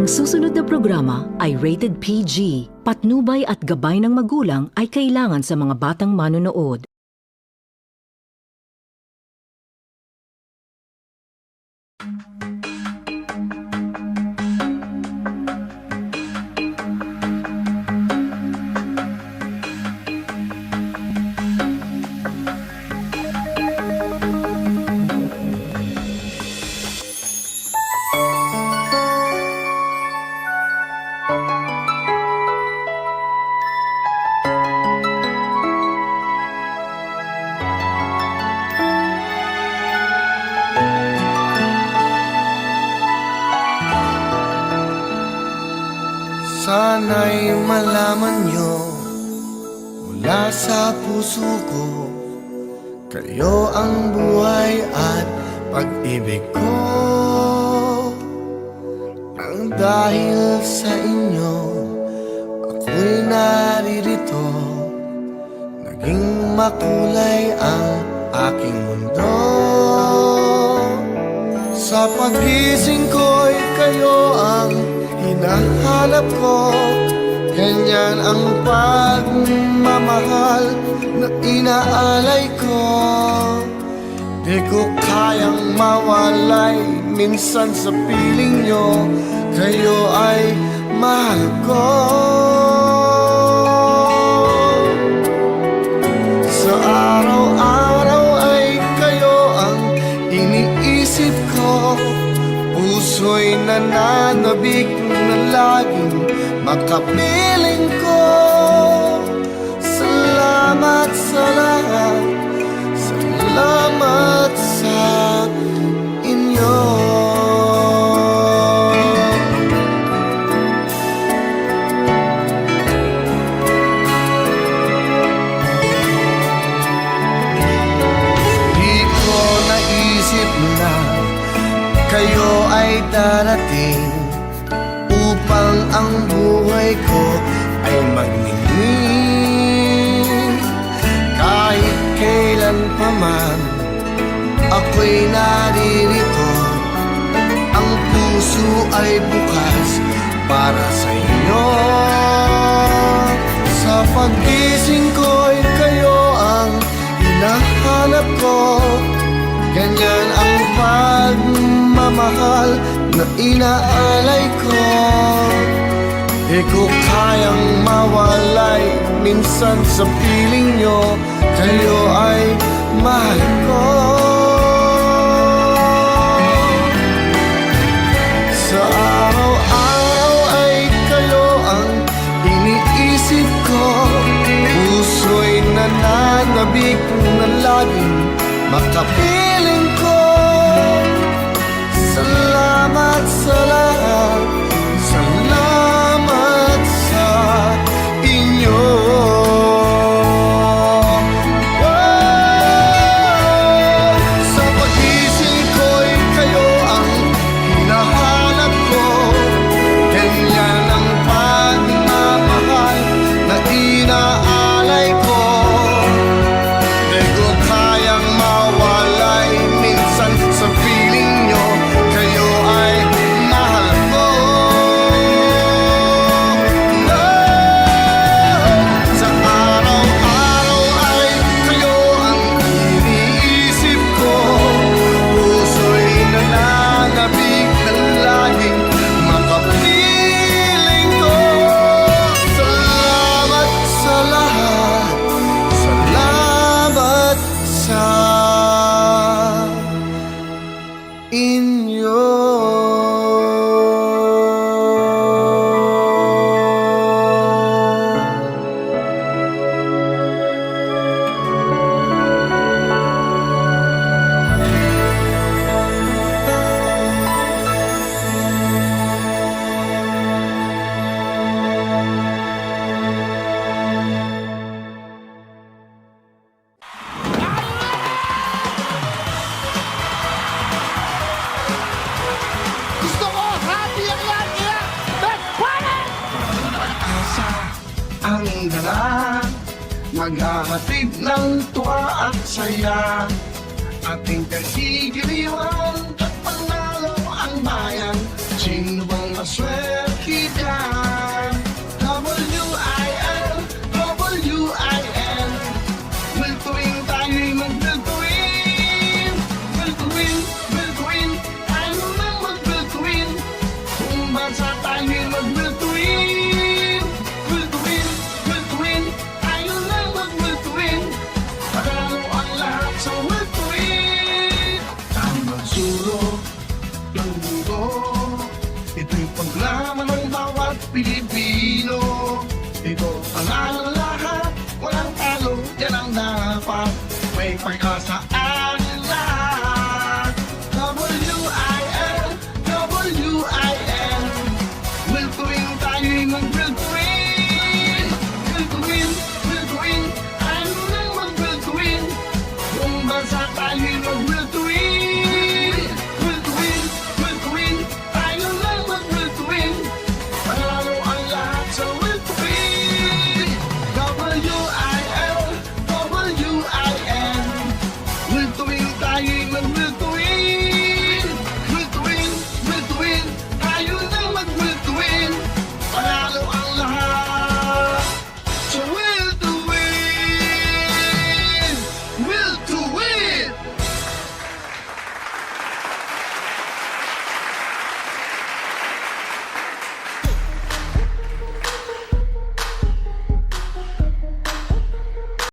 Ang susunod na programa ay rated PG. Patnubay at gabay ng magulang ay kailangan sa mga batang manonood. Sana'y malaman nyo mula sa puso ko, kayo ang buhay at pag-ibig ko. Nang dahil sa inyo, ako'y naririto, naging makulay ang aking mundo. Sa pagising ko'y kayo ang hinahanap ko, ganyan ang pagmamahal na inaalay ko. Di ko kayang mawalay minsan sa piling nyo, kayo ay mahal ko. Sa araw-araw ay kayo ang iniisip ko, puso'y nananabik na laging makapiling ko. Salamat sa lahat, salamat sa inyo. Di ko naisip na kayo ay darating upang ang buhay ko ay magningning. Kahit kailan pa man ako'y naririto, ang puso ay bukas para sa inyo. Sa pagising ko'y kayo ang hinahanap ko, ganyan ang pagmamahal na inaalay ko. Di ko kayang mawalay minsan sa piling nyo, kayo ay mahal ko. Sa araw-araw ay kayo ang iniisip ko, puso'y nananabik na laging makapiling ko. Salamat sa lahat, salamat sa inyo. Sa pagising ko'y kayo ang hinahanap ko, ganyan ang pagmamahal na inaalay ko. Di ko kayang mawalay minsan sa piling nyo, kayo ay mahal ko. No! Sa araw-araw ay kayo ang iniisip ko, puso'y nananabik na laging makapiling ko. Salamat sa lahat, salamat sa inyo. Gusto ko happy ang lahat nila! Best party! Asa ang dala, maghahatid ng tuwa at saya, ating kagigiliwan at panalo ang bayan. Sino bang maswerte mundo. Ito'y programa ng bawat Pilipino. Ito ang lahat, walang talo, yan ang dapat. May pag-asa